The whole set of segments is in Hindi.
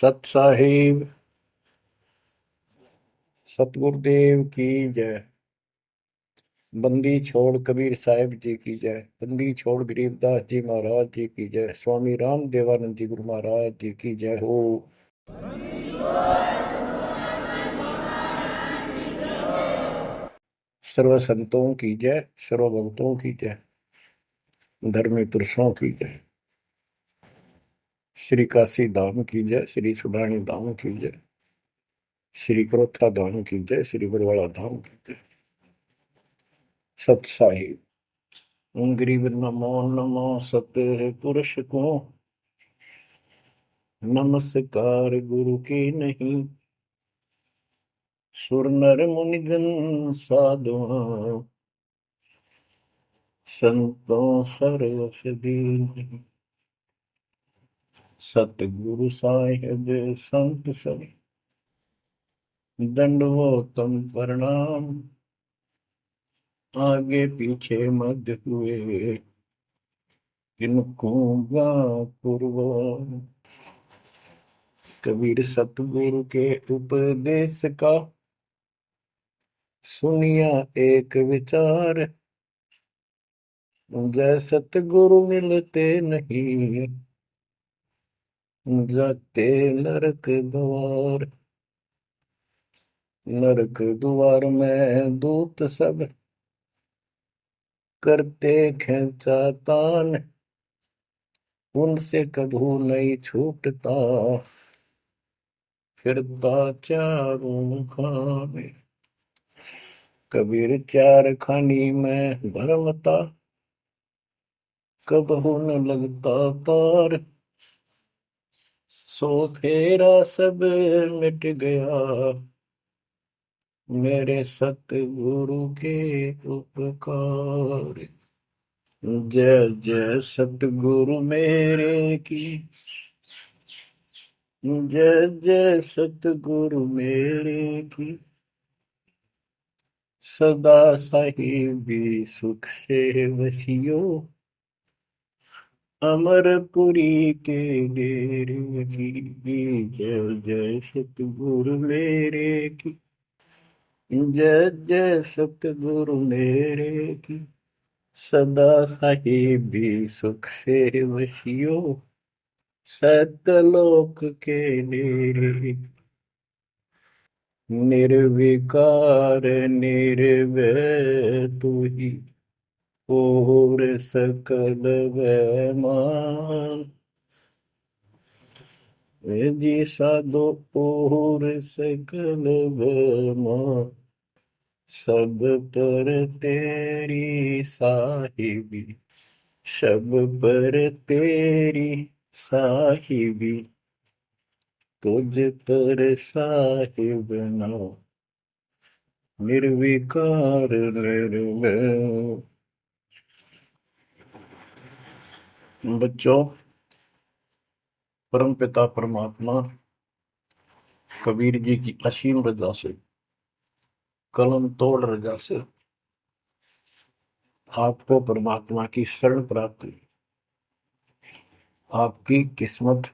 सत साहिब सतगुरुदेव की जय। बंदी छोड़ कबीर साहिब जी की जय। बंदी छोड़ गरीबदास जी महाराज जी की जय। स्वामी राम देवानंद जी गुरु महाराज जी की जय हो। सर्व संतों की जय, सर्व भक्तों की जय, धर्मी पुरुषों की जय। श्री काशी धाम की जय, श्री सुडानी धाम की जय, श्री क्रोथा धाम की जय, श्री बरवाड़ा धाम की जय। सत साहिब गरीब नमो नमो सत्य पुरुष को नमस्कार गुरु की नहीं। सुर नर मुनिजन साधुआ संतों सर्वस दीन। सतगुरु साहिब संत सब दंडवतम प्रणाम। आगे पीछे मध्य हुए किनको पूर्व। कबीर सतगुरु के उपदेश का सुनिया एक विचार। जय सतगुरु मिलते नहीं जाते नरक द्वार। नरक द्वार में दूत सब करते खेचा तान। उनसे कभू नहीं छूटता फिरता चारों खाने। कबीर चार खानी में भरमता कबहू न लगता पार। सो फेरा सब मिट गया मेरे सतगुरु के उपकार। जय जय सतगुरु मेरे की जय जय सतगुरु मेरे की। सदा साहिबी सुख से वसियो अमरपुरी के डेरे की। जय जय सतगुरु मेरे की जय जय सतगुरु मेरे की। सदा साहिबी सुख से वसियो सतलोक के डेरे। निर्विकार निर्भय तू ही और सकल वैमान। जी साधो और सकल वैमान। सब पर तेरी साहिबी सब पर तेरी साहिबी। तुझ पर साहिब ना निर्विकार निर्भय। बच्चों, परम पिता परमात्मा कबीर जी की असीम रजा से कलम तोड़ रजा से आपको परमात्मा की शरण प्राप्त हुई। आपकी किस्मत,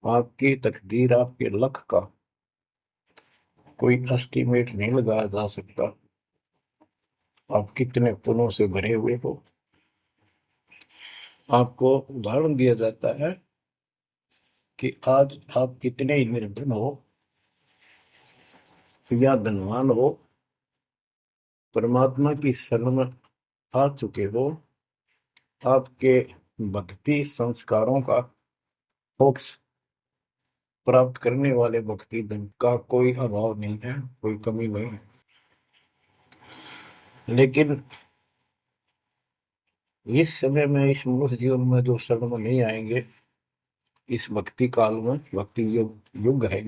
आपकी तकदीर, आपके लक का कोई एस्टीमेट नहीं लगाया जा सकता। आप कितने पुण्यों से भरे हुए हो। आपको उदाहरण दिया जाता है कि आज आप कितने ही निर्धन हो या धनवान हो, परमात्मा की शरण में आ चुके हो। आपके भक्ति संस्कारों का मोक्ष प्राप्त करने वाले भक्ति धन का कोई अभाव नहीं है, कोई कमी नहीं है। लेकिन इस समय में, इस मनुष्य जीवन में जो शरण में नहीं आएंगे, इस भक्ति काल में, भक्ति युग है,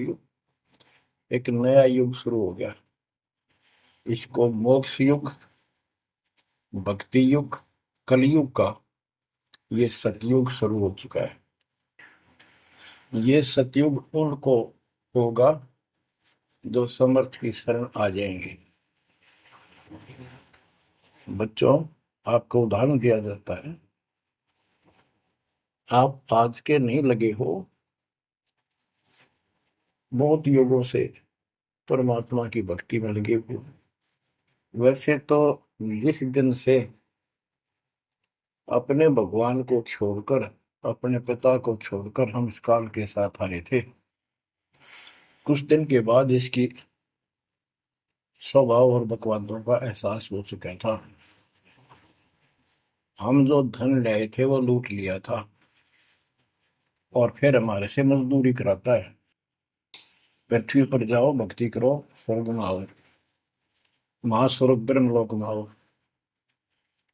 एक नया युग शुरू हो गया। इसको मोक्ष युग, भक्ति युग, कलयुग का ये सतयुग शुरू हो चुका है। ये सतयुग उनको होगा जो समर्थ की शरण आ जाएंगे। बच्चों, आपको उदाहरण दिया जाता है, आप आज के नहीं लगे हो, बहुत युगों से परमात्मा की भक्ति में लगे हुए। वैसे तो जिस दिन से अपने भगवान को छोड़कर, अपने पिता को छोड़कर हम इस काल के साथ आए थे, कुछ दिन के बाद इसकी स्वभाव और बकवादों का एहसास हो चुका था। हम जो धन लाए थे वो लूट लिया था और फिर हमारे से मजदूरी कराता है। पृथ्वी पर जाओ, भक्ति करो, स्वर्ग में आओ, महास्वर्ग ब्रह्मलोक में आओ।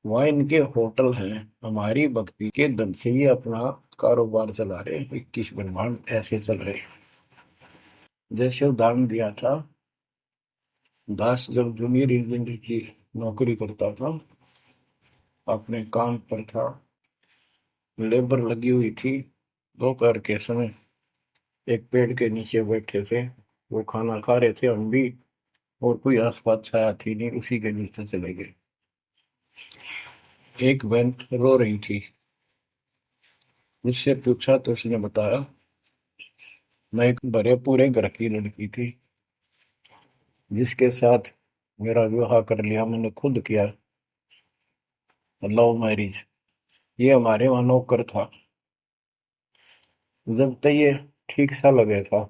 वहाँ इनके होटल हैं, हमारी भक्ति के धन से ही अपना कारोबार चला रहे। 21 ब्रह्मांड ऐसे चल रहे। जैसे उदाहरण दिया था, दास जब जूनियर इंजीनियर की नौकरी करता था, अपने काम पर था, लेबर लगी हुई थी, दोपहर के समय एक पेड़ के नीचे बैठे थे, वो खाना खा रहे थे, हम भी, और कोई आसपास छाया थी नहीं, उसी के नीचे चले गए। एक बहन रो रही थी, मुझसे पूछा तो उसने बताया, मैं एक बड़े पूरे घर की लड़की थी जिसके साथ मेरा विवाह कर लिया, मैंने खुद किया, लव मैरिज। ये हमारे वहां नौकर था। जब तक ये ठीक सा लगे था,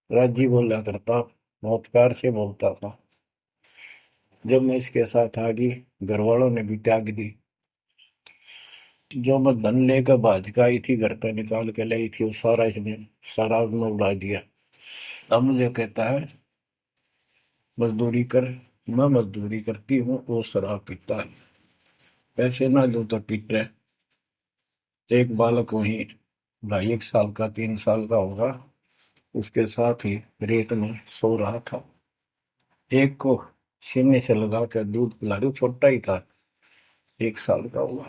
राजी बोला करता, बहुत प्यार से बोलता था। जब मैं इसके साथ आ गई, घर वालों ने भी त्याग दी। जो मैं धन लेकर भाज का आई थी, घर पे निकाल के लाई थी, वो सारा इसने, सारा उसने उड़ा दिया। अब मुझे कहता है मजदूरी कर। मैं मजदूरी करती हूँ, वो शराब पीता है, पैसे ना दूं तो पीट रहे। एक बालक वहीं 2.5 साल का, 3 साल का होगा, उसके साथ ही रेत में सो रहा था। एक को सीने से लगा कर दूध पिला रही, छोटा ही था, 1 साल का हुआ,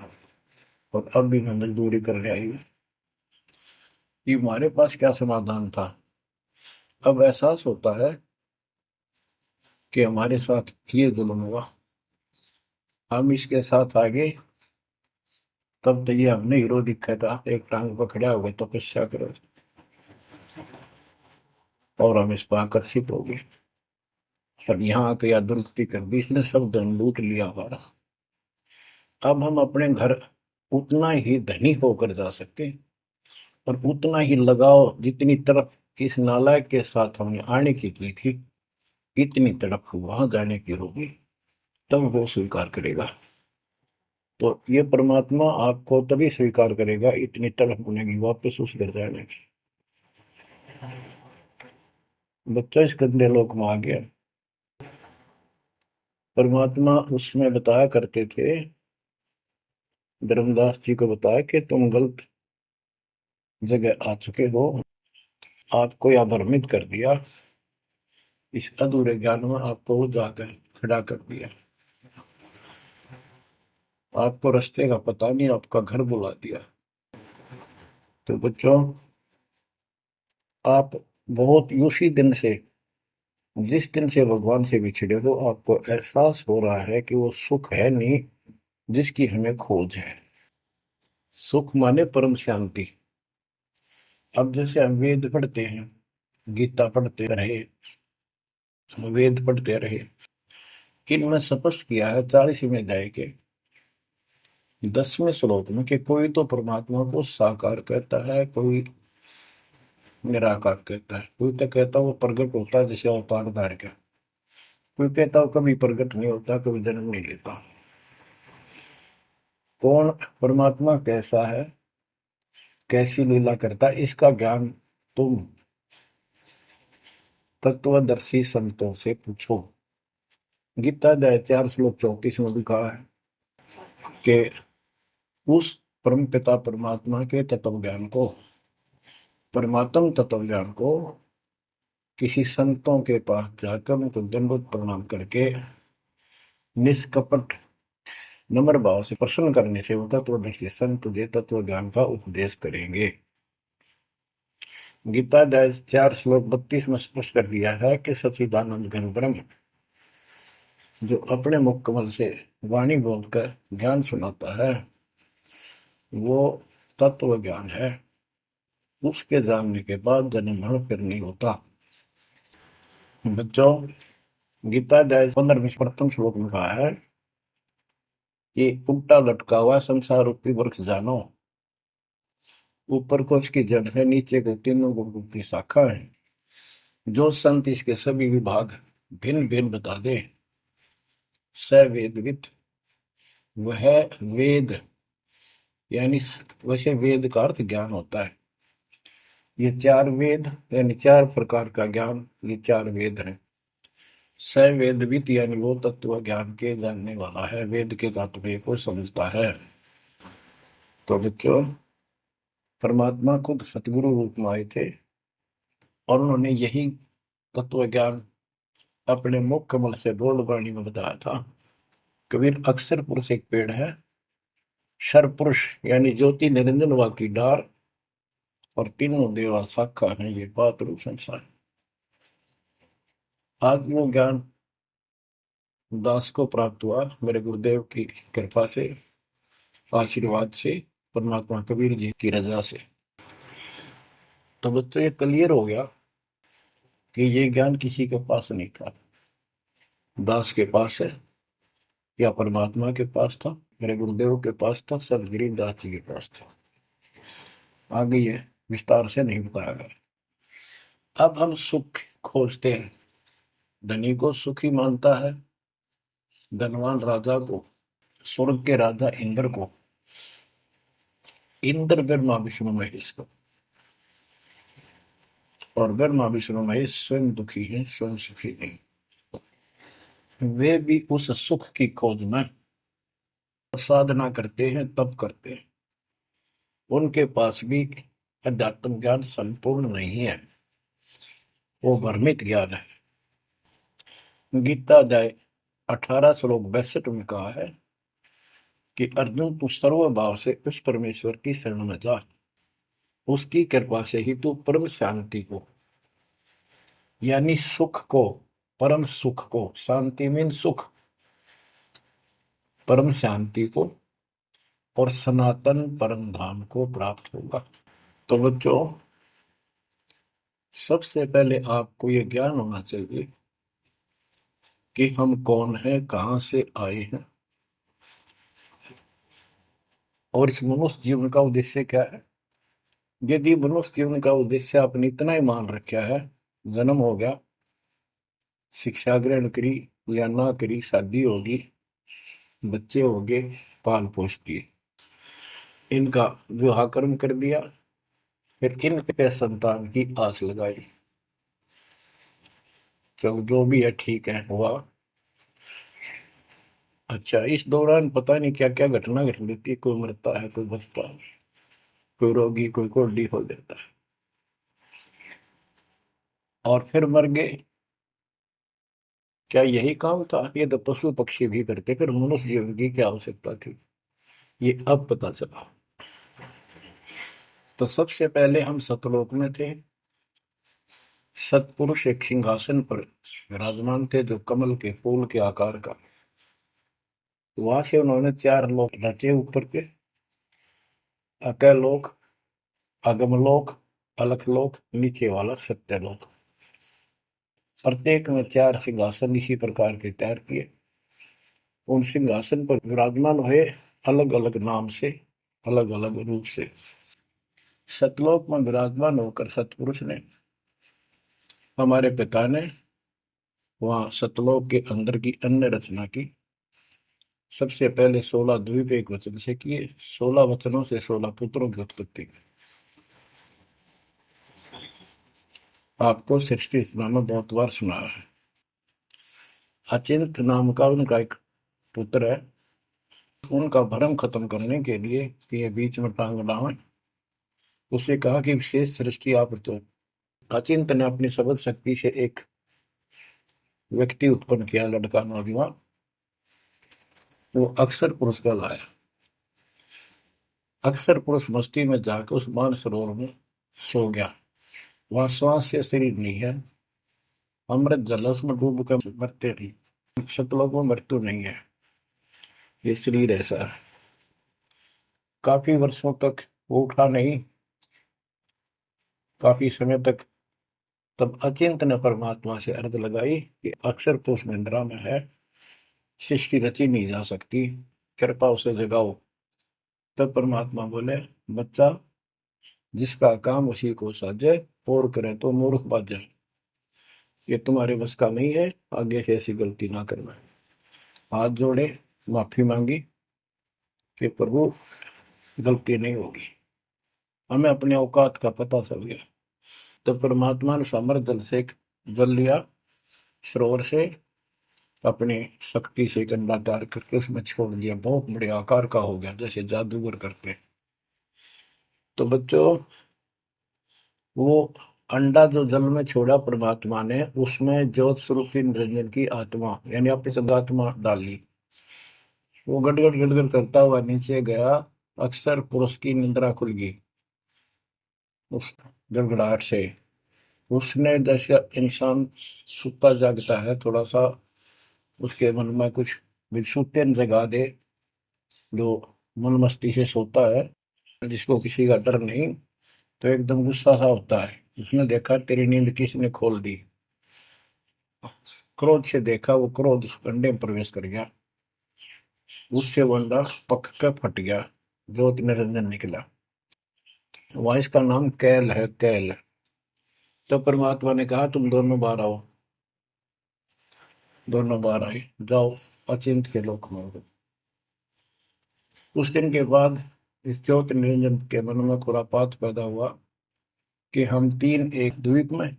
और अब भी मैं मजदूरी करने आई हूँ। ये हमारे पास क्या समाधान था? अब एहसास होता है कि हमारे साथ ये जुल्म हुआ, हम इसके साथ आगे, तब तो ये हमने हीरो दिखा था, एक टांग पर खड़ा हो गए तपस्या करो, और हम इस पर आकर्षित हो गए। अब यहाँ आके या दुरुस्ती कर दी, इसने सब धन लूट लिया हमारा। अब हम अपने घर उतना ही धनी होकर जा सकते हैं, और उतना ही लगाव जितनी तरफ इस नालायक के साथ हमने आने की थी, इतनी तरफ वहां जाने की होगी, तब वो स्वीकार करेगा। तो ये परमात्मा आपको तभी स्वीकार करेगा, इतनी तड़प बनेगी वापस उस घर जाने की। बच्चा इस गंदे लोक में आ गया। परमात्मा उसमें बताया करते थे, धर्मदास जी को बताया कि तुम गलत जगह आ चुके हो, आपको यह भ्रमित कर दिया, इस अधूरे ज्ञान में आपको वो जाकर खड़ा कर दिया, आपको रास्ते का पता नहीं, आपका घर बुला दिया। तो बच्चों, आप बहुत उसी दिन से, जिस दिन से भगवान से बिछड़े हो, आपको एहसास हो रहा है कि वो सुख है नहीं जिसकी हमें खोज है। सुख माने परम शांति। अब जैसे हम वेद पढ़ते हैं, गीता पढ़ते रहे, वेद पढ़ते रहे, इनमें स्पष्ट किया है 40वें अध्याय के 10वें श्लोक में कि कोई तो परमात्मा को साकार कहता है, कोई निराकार कहता है, कोई तो कहता है वो प्रकट होता है जैसे अवतार धार का, कोई कहता है कभी प्रकट नहीं होता, कभी जन्म नहीं लेता। कौन परमात्मा कैसा है, कैसी लीला करता है, इसका ज्ञान तुम तत्वदर्शी संतों से पूछो। गीता अध्याय 4 श्लोक 34 में लिखा है कि उस परम पिता परमात्मा के तत्व ज्ञान को, परमात्म तत्व ज्ञान को किसी संतों के पास जाकर उनको दंडवत प्रणाम करके निष्कपट नम्र भाव से प्रसन्न करने से वो तत्वदर्शी संत तुझे तत्व ज्ञान का उपदेश करेंगे। गीता अध्याय 4 श्लोक 32 में स्पष्ट कर दिया है कि सच्चिदानंद घन ब्रह्म जो अपने मुख कमल से वाणी बोलकर ज्ञान सुनाता है, वो तत्व ज्ञान है। उसके जानने के बाद जन्म मरण फिर नहीं होता। बच्चों, गीता अध्याय 15 प्रथम श्लोक में कहा है कि उल्टा लटका हुआ संसार रूपी वृक्ष जानो, ऊपर को इसकी जड़ है, नीचे को तीनों गुण की शाखा है। जो संत इसके सभी विभाग भिन्न भिन्न बता दे, स वेदविद, वह वेद, यानी वैसे वेद का अर्थ ज्ञान होता है। ये चार वेद यानी चार प्रकार का ज्ञान, ये चार वेद हैं। स वेदविद यानी वो तत्व ज्ञान के जानने वाला है, वेद के तात्पर्य को समझता है। तो बच्चों, परमात्मा खुद सतगुरु रूप में आए थे और उन्होंने यही तत्व ज्ञान अपने मुख कमल से बोल वाणी में बताया था। कबीर अक्षर पुरुष एक पेड़ है, शर पुरुष यानी ज्योति निरंजन वा की डार, और तीनों देवा शाखा है ये बात रूप संसार। आज वो ज्ञान दास को प्राप्त हुआ मेरे गुरुदेव की कृपा से, आशीर्वाद से, परमात्मा कबीर जी की रजा से। तो बच्चों, ये क्लियर हो गया कि ये ज्ञान किसी के पास नहीं था, दास के पास है या परमात्मा के पास था, मेरे गुरुदेव के पास था, सदगिरी दास जी के पास था। आगे ये विस्तार से नहीं बताया गया। अब हम सुख खोजते हैं, धनी को सुखी मानता है, धनवान राजा को, स्वर्ग के राजा इंद्र को, इंद्र ब्रह्मा विष्णु महेश को, और ब्रह्मा विष्णु महेश स्वयं दुखी है, स्वयं सुखी नहीं। वे भी उस सुख की खोज में साधना करते हैं, तप करते हैं। उनके पास भी अध्यात्म ज्ञान संपूर्ण नहीं है, वो भ्रमित ज्ञान है। गीता अध्याय 18 श्लोक 62 में कहा है कि अर्जुन, तू सर्व भाव से उस परमेश्वर की शरण में जा, उसकी कृपा से ही तू परम शांति को, यानी सुख को, परम सुख को, शांति मीन सुख, परम शांति को और सनातन परम धाम को प्राप्त होगा। तो बच्चों, सबसे पहले आपको यह ज्ञान होना चाहिए कि हम कौन हैं, कहां से आए हैं, और इस मनुष्य जीवन का उद्देश्य क्या है। यदि मनुष्य जीवन का उद्देश्य आपने इतना ही मान रखा है, जन्म हो गया, शिक्षा ग्रहण करी या ना करी, शादी होगी, बच्चे हो गए, पाल पोस किए, इनका विवाह कर्म कर दिया, फिर इनके संतान की आस लगाई, तो जो भी है ठीक है, हुआ। अच्छा, इस दौरान पता नहीं क्या क्या घटना घट लेती है, कोई मरता है, कोई बचता है, कोई रोगी, कोई कोल्डी हो जाता है, और फिर मर गए। क्या यही काम था? ये तो पशु पक्षी भी करते, फिर मनुष्य जीवन की क्या आवश्यकता थी, ये अब पता चला। तो सबसे पहले हम सतलोक में थे, सतपुरुष एक सिंहासन पर विराजमान थे जो कमल के फूल के आकार का। वहां से उन्होंने चार लोक रचे ऊपर के, अकलोक, अगमलोक, अलखलोक, नीचे वाला सत्यलोक। प्रत्येक में चार सिंहासन इसी प्रकार के तैयार किए। उन सिंहासन पर विराजमान हुए अलग अलग नाम से, अलग अलग रूप से। सतलोक में विराजमान होकर सतपुरुष ने, हमारे पिता ने वहां सतलोक के अंदर की अन्य रचना की। सबसे पहले 16 द्वीप एक वचन से किए, 16 वचनों से 16 पुत्रों की उत्पत्ति की। आपको सृष्टि रचना में बहुत बार सुना है। अचिंत नाम का उनका एक पुत्र है, उनका भ्रम खत्म करने के लिए कि ये बीच में टांग डावें, उसे कहा कि विशेष सृष्टि आप तो। अचिंत ने अपनी शब्द शक्ति से एक व्यक्ति उत्पन्न किया, लड़का नौजवान, वो अक्षर पुरुष का लाया। अक्षर पुरुष मस्ती में जाकर उस मान सरोवर में सो गया। वहां श्वास से शरीर नहीं है, अमृत जल उसमें डूब कर मरते नहीं, सतलोक में मृत्यु नहीं है, ये शरीर ऐसा है। काफी वर्षों तक वो उठा नहीं, काफी समय तक। तब अचिंत ने परमात्मा से अर्ज लगाई कि अक्षर तो उस निद्रा में है, सृष्टि रची नहीं जा सकती, कृपा उसे जगाओ। तब परमात्मा बोले, बच्चा, जिसका काम उसी को साजे, और करे तो मूर्ख बाजे। ये तुम्हारे बस का नहीं है, आगे से ऐसी गलती ना करना। हाथ जोड़े, माफी मांगी कि प्रभु गलती नहीं होगी, हमें अपने औकात का पता चल गया। तो परमात्मा ने समर जल से जल लिया, सरोवर से, अपनी शक्ति से एक अंडा तैयार करके उसमें छोड़ दिया। बहुत बड़े आकार का हो गया, जैसे जादूगर करते। तो बच्चों, वो अंडा जो जल में छोड़ा परमात्मा ने, उसमें ज्योत स्वरूपी निरंजन की आत्मा यानी अपनी सदात्मा डाली। वो गड़गड़ गड़गड़ करता हुआ नीचे गया, अक्सर पुरुष की निद्रा खुल गई उस गड़गड़ाहट से। उसने, जैसे इंसान सुता जागता है, थोड़ा सा उसके मन में कुछ विक्षुप्तन जगा दे, जो मन मस्ती से सोता है, जिसको किसी का डर नहीं, तो एकदम गुस्सा सा होता है। उसने देखा तेरी नींद किसने खोल दी। क्रोध से देखा, वो क्रोध उस अंडे में प्रवेश कर गया, उससे वो अंडा पक कर फट गया, ज्योति निरंजन निकला। वहां इसका नाम कैल है, कैल। तो परमात्मा ने कहा, तुम दोनों बाहर आओ। दोनों बाहर आए, जाओ अचिंत के लोक में। उस दिन के बाद इस ज्योति निरंजन के मन में खुरापात पैदा हुआ कि हम तीन एक द्वीप में,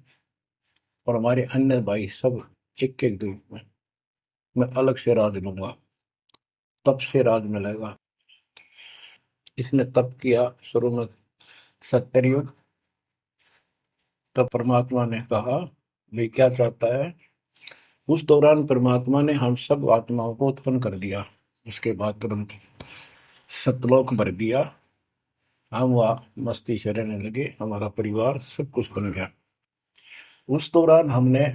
और हमारे अन्य भाई सब एक एक द्वीप में। मैं अलग से राज लूंगा, तप से राज मिलेगा। इसने तप किया शुरू में, सत्तर युग। तब परमात्मा ने कहा, भाई क्या चाहता है। उस दौरान परमात्मा ने हम सब आत्माओं को उत्पन्न कर दिया। उसके बाद तुरंत सतलोक भर दिया, हम वहाँ मस्ती से रहने लगे, हमारा परिवार सब कुछ बन गया। उस दौरान हमने,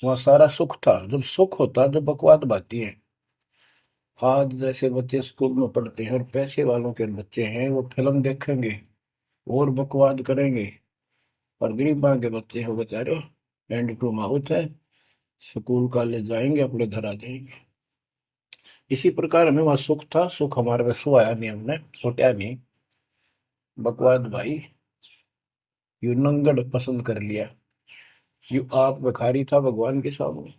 वहाँ सारा सुख था। जब सुख होता जब बकवाद बाती है। आज जैसे बच्चे स्कूल में पढ़ते हैं और पैसे वालों के बच्चे हैं, वो फिल्म देखेंगे और बकवाद करेंगे, और गरीबां के बच्चे हैं, वो बेचारे हैंड टू माउथ है, स्कूल कॉलेज जाएंगे, अपने घर आ जाएंगे। इसी प्रकार हमें वहां सुख था, सुख हमारे में सुहाया नहीं, हमने छुटा नहीं। बकवाद भाई, यू नंगड़ पसंद कर लिया। यू आप भिखारी था भगवान के सामने,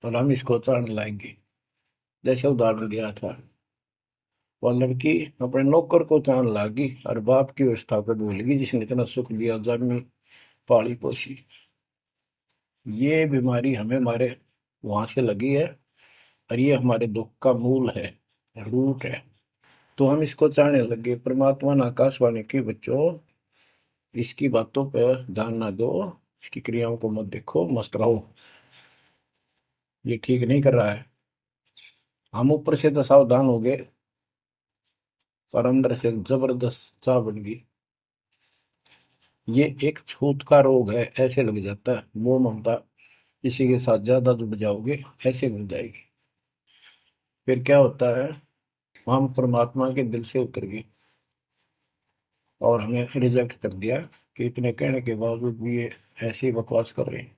और हम इसको चाण लाएंगे। जैसे उदाहरण दिया था, वह लड़की अपने नौकर को चाण लागी और बाप की व्यवस्था को भूलेगी, जिसने इतना सुख दिया, जन्मी पाली पोसी। ये बीमारी हमें हमारे वहां से लगी है, और ये हमारे दुख का मूल है, रूट है। तो हम इसको चाहने लगे। परमात्मा ने आकाशवाणी की, बच्चों इसकी बातों पर ध्यान ना दो, इसकी क्रियाओं को मत देखो, मस्त रहो, ये ठीक नहीं कर रहा है। हम ऊपर से तो सावधान हो गए, पर अंदर से जबरदस्त चाह बन गई। ये एक छूत का रोग है, ऐसे लग जाता है। मोह ममता किसी के साथ ज्यादा जुड़ जाओगे, ऐसे मिल जाएगी। फिर क्या होता है, हम परमात्मा के दिल से उतर गए, और हमें रिजेक्ट कर दिया कि इतने कहने के बावजूद भी ये ऐसे ही बकवास कर रहे हैं।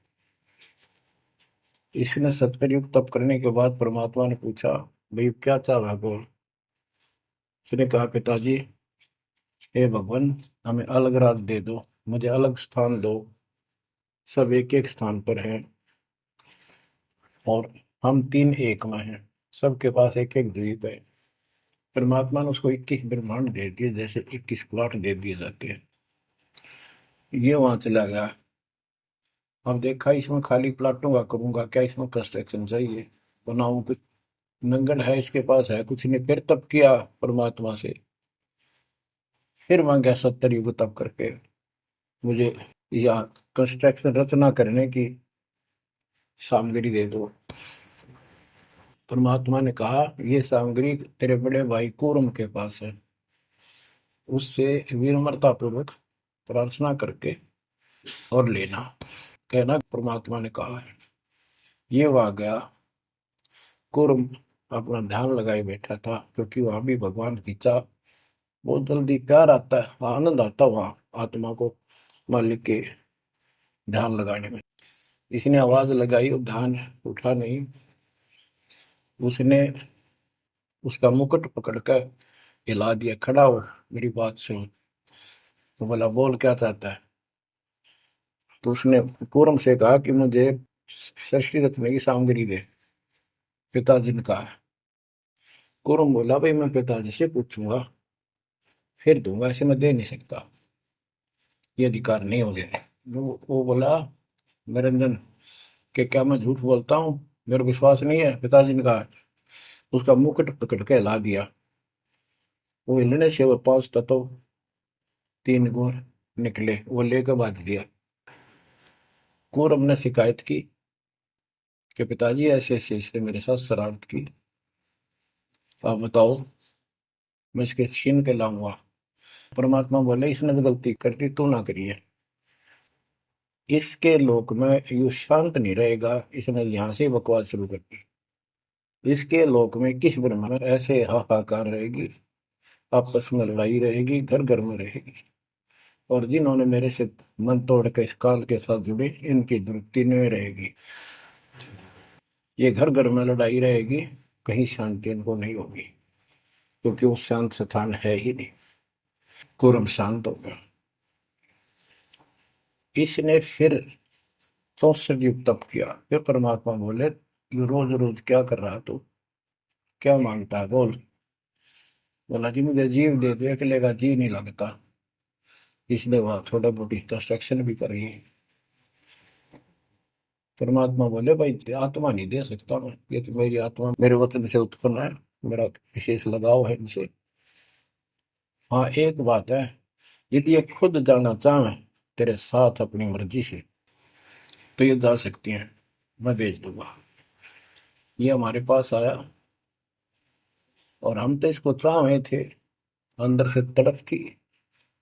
इसने सत्कर्युग तप करने के बाद परमात्मा ने पूछा, भाई क्या चाह रहा है, बोल। उसने कहा, पिताजी, हे भगवान, हमें अलग राज दे दो, मुझे अलग स्थान दो। सब एक एक स्थान पर हैं, और हम तीन एक में हैं, सबके पास एक एक द्वीप है। परमात्मा ने उसको 21 ब्रह्मांड दे दिए, जैसे 21 प्लॉट दे दिए जाते हैं। ये वहां चला गया। अब देखा, इसमें खाली प्लाटों का करूंगा क्या, इसमें कंस्ट्रक्शन चाहिए, बनाऊं कुछ। नंगन है, इसके पास है कुछ नहीं। फिर तप किया परमात्मा से, फिर मांगा 70 युग तप करके, मुझे यहाँ कंस्ट्रक्शन रचना करने की सामग्री दे दो। परमात्मा ने कहा, ये सामग्री तेरे बड़े भाई कूर्म के पास है, उससे विनम्रता पूर्वक प्रार्थना करके और लेना। कहना परमात्मा ने कहा है। ये वहां गया, कूर्म अपना ध्यान लगाए बैठा था, क्योंकि वहां भी भगवान की चाह, बहुत जल्दी प्यार आता है, आनंद आता वहां आत्मा को। मालिक के ध्यान लगाने में। इसने आवाज लगाई और ध्यान उठा नहीं। उसने उसका मुकुट पकड़कर हिला दिया, खड़ा हो, मेरी बात सुन। तो बोला, बोल क्या चाहता है? तो उसने पूरम से कहा कि मुझे षष्ठी रत्न की सामग्री दे, पिताजी ने कहा। पूरम बोला, भाई मैं पिताजी से पूछूंगा फिर दूंगा, ऐसे मैं दे नहीं सकता, ये अधिकार नहीं हो गया। वो बोला, निरंजन, कि क्या मैं झूठ बोलता हूँ? मेरा विश्वास नहीं है? पिताजी ने कहा। उसका मुकुट पकड़ के हिला दिया। वो हिलने से वो 5 तत्व 3 गुण निकले, वो लेकर बांध दिया। कौरव ने शिकायत की कि पिताजी ऐसे ऐसे इसने मेरे साथ शरारत की, आप बताओ, मैं इसके छीन के लाऊंगा। परमात्मा बोले, इसने तो गलती करती, तू ना करिए। इसके लोक में यू शांत नहीं रहेगा, इसने यहां से बकवास शुरू कर दी। इसके लोक में किस ब्रह्मा में ऐसे हाहाकार रहेगी, आपस में लड़ाई रहेगी, घर घर में रहेगी। और जिन्होंने मेरे से मन तोड़ के इस काल के साथ जुड़े, इनकी दुरुक्ति नहीं रहेगी। ये घर घर में लड़ाई रहेगी, कहीं शांति इनको नहीं होगी, क्योंकि वो शांत स्थान है ही नहीं। कुरम शांत हो गया। इसने फिर 64 युग तप किया। फिर परमात्मा बोले, ये रोज रोज क्या कर रहा तू, क्या मांगता है, बोल। बोला, जी मुझे जीव दे दे, अकेले का जी नहीं लगता। इसलिए वहां थोड़ा मोटी कंस्ट्रक्शन भी कर रही है। परमात्मा बोले, भाई आत्मा नहीं दे सकता मैं, ये तो मेरी आत्मा मेरे वतन से उत्पन्न है, मेरा विशेष लगाव है इनसे। हाँ एक बात है, यदि ये खुद जाना चाहे तेरे साथ अपनी मर्जी से, तो ये जा सकती हैं, मैं भेज दूंगा। ये हमारे पास आया और हम तो इसको चाहे थे, अंदर से तड़प थी।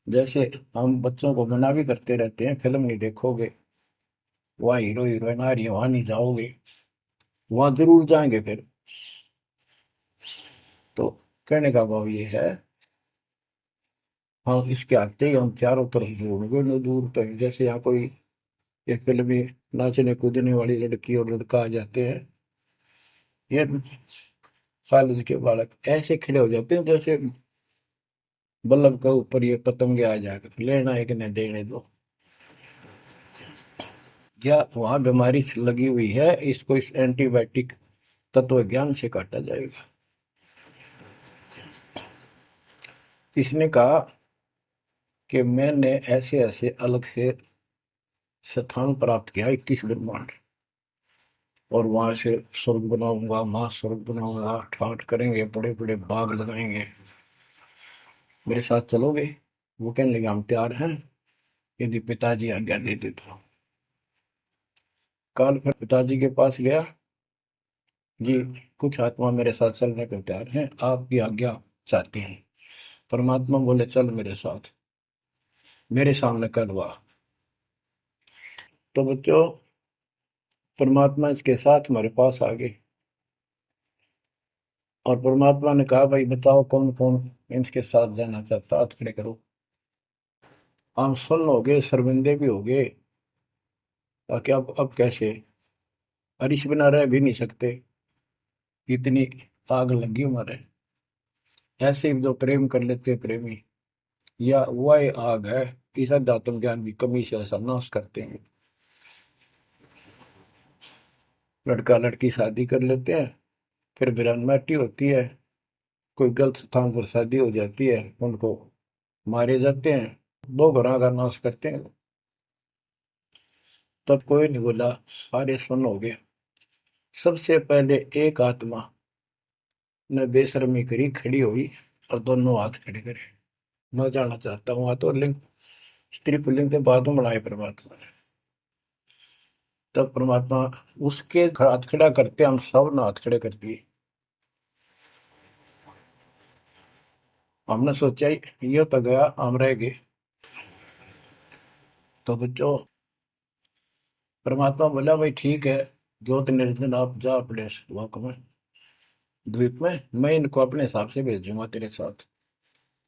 जैसे हम बच्चों को मना भी करते रहते हैं, फिल्म नहीं देखोगे, वहाँ हीरो हीरोइन आ रही है, वहां नहीं जाओगे, वहां जरूर जाएंगे फिर। तो कहने का भाव ये है, हाँ इसके आते ही हम चारों तरफ ढूंढोगे न दूर तक। जैसे यहाँ कोई एक फिल्म में नाचने कूदने वाली लड़की और लड़का आ जाते हैं, ये कॉलेज के बालक ऐसे खड़े हो जाते हैं जैसे बल्लभ के ऊपर ये पतंगे आ जाकर, लेना है कि नहीं देने दो। या वहां बीमारी लगी हुई है, इसको इस एंटीबायोटिक तत्व ज्ञान से काटा जाएगा। इसने कहा कि मैंने ऐसे ऐसे अलग से स्थान प्राप्त किया, 21 ब्रह्मांड, और वहां से स्वर्ग बनाऊंगा, मां स्वर्ग बनाऊंगा, ठाठ करेंगे, बड़े बड़े बाग लगाएंगे, मेरे साथ चलोगे? वो कहने लगे, हम तैयार हैं, यदि पिताजी आज्ञा दे दे तो। काल फिर पिताजी के पास गया, जी कुछ आत्मा मेरे साथ चलने को तैयार हैं, आपकी आज्ञा चाहते हैं। परमात्मा बोले, चल मेरे साथ, मेरे सामने करवा। तो बच्चों, परमात्मा इसके साथ हमारे पास आ गए और परमात्मा ने कहा, भाई बताओ कौन कौन इनके साथ जाना चाहता, हाथ खड़े करो। हम सुन हो गए, शर्मिंदे भी हो गए, ताकि अब कैसे, अरिश बिना रह भी नहीं सकते, इतनी आग लगी हमारे। ऐसे ही जो प्रेम कर लेते हैं प्रेमी, या वह आग है, इस अध्यात्म ज्ञान की कमी से ऐसा नाश करते हैं। लड़का लड़की शादी कर लेते हैं, फिर वीरानमाटी होती है, कोई गलत स्थान पर शादी हो जाती है, उनको मारे जाते हैं, 2 घरों का नाश करते हैं। तब कोई नहीं बोला, सारे सुन हो गए। सबसे पहले एक आत्मा ने बेशर्मी करी, खड़ी हुई और दोनों हाथ खड़े करे, मैं जाना चाहता हूँ। तो लिंग, स्त्री पुल्लिंग के बाद में बढ़ाए परमात्मा ने। तब परमात्मा उसके हाथ खड़ा करते, हम सब ने हाथ खड़े कर दिए। हमने सोचा ये तो गया, हम रह गए। तो बच्चों, परमात्मा बोला, भाई ठीक है, ज्योत निरंजन आप जा अपने लोक में, द्वीप में, मैं इनको अपने हिसाब से भेजूंगा तेरे साथ।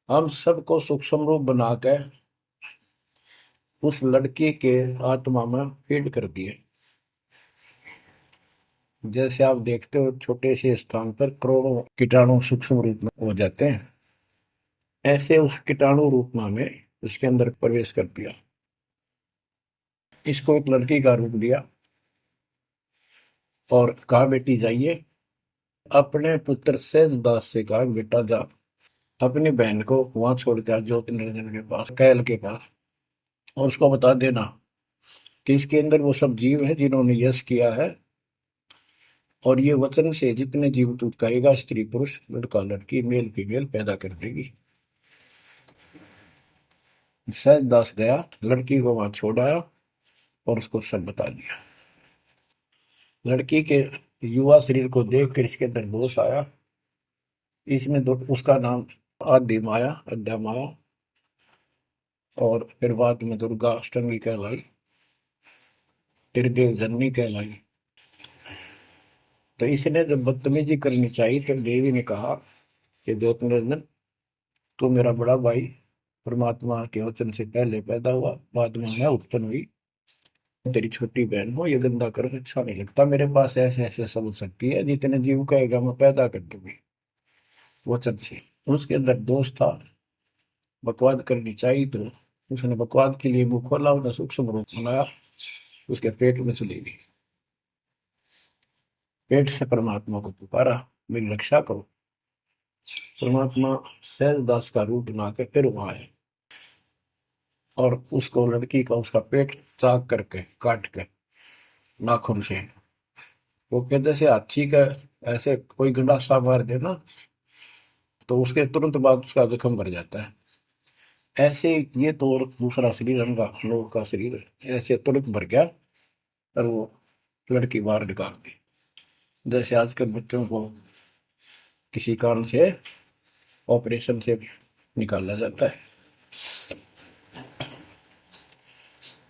हम सबको सूक्ष्म रूप बना के उस लड़की के आत्मा में फीड कर दिए। जैसे आप देखते हो छोटे से स्थान पर करोड़ों कीटाणु सूक्ष्म रूप में हो जाते हैं, ऐसे उस कीटाणु रूप में उसके अंदर प्रवेश कर दिया। इसको एक लड़की का रूप दिया और कहा बेटी जाइए, अपने पुत्र सहजदास से कहा बेटा जा अपनी बहन को वहां छोड़ के ज्योति निरंजन के पास, कैल के पास, और उसको बता देना कि इसके अंदर वो सब जीव है जिन्होंने यश किया है, और ये वचन से जितने जीव तू कहेगा स्त्री पुरुष लड़का लड़की मेल फीमेल पैदा कर देगी। सहजदास गया, लड़की को वहां छोड़ आया और उसको सब बता दिया। लड़की के युवा शरीर को देख कर इसके अंदर दोष आया। इसमें उसका नाम आदि माया, अद्या माया, और फिर बाद में दुर्गा अष्टंगी कहलाई, त्रिदेव जननी कहलाई। तो इसने जब बदतमीजी करनी चाहिए तो देवी ने कहा कि ज्योति निरंजन तू मेरा बड़ा भाई परमात्मा के वचन से पहले पैदा हुआ, बाद में मैं उत्पन्न हुई, तेरी छोटी बहन हो, ये गंदा कर अच्छा नहीं लगता, मेरे पास ऐसे ऐसे समझ सकती है, जितने जीव कहेगा मैं पैदा कर दूंगी वचन से। उसके अंदर दोष था, बकवाद करनी चाहिए, तो उसने बकवाद के लिए मुंह खोला, उसने सूक्ष्म रूप बनाया, उसके पेट में चली गई। पेट से परमात्मा को पुकारा मेरी रक्षा करो। परमात्मा सहजदास का रूप बना के फिर वहां आए और उसको लड़की का उसका पेट चाक करके काट के नाखून से, वो कहते से हाथी का ऐसे कोई गंडासा मार दे ना तो उसके तुरंत बाद उसका जख्म भर जाता है, ऐसे ये तो और दूसरा शरीर हमका लोग का शरीर ऐसे तुरंत भर गया और वो लड़की बाहर निकाल दी। जैसे आजकल बच्चों को किसी कारण से ऑपरेशन से निकाला जाता है।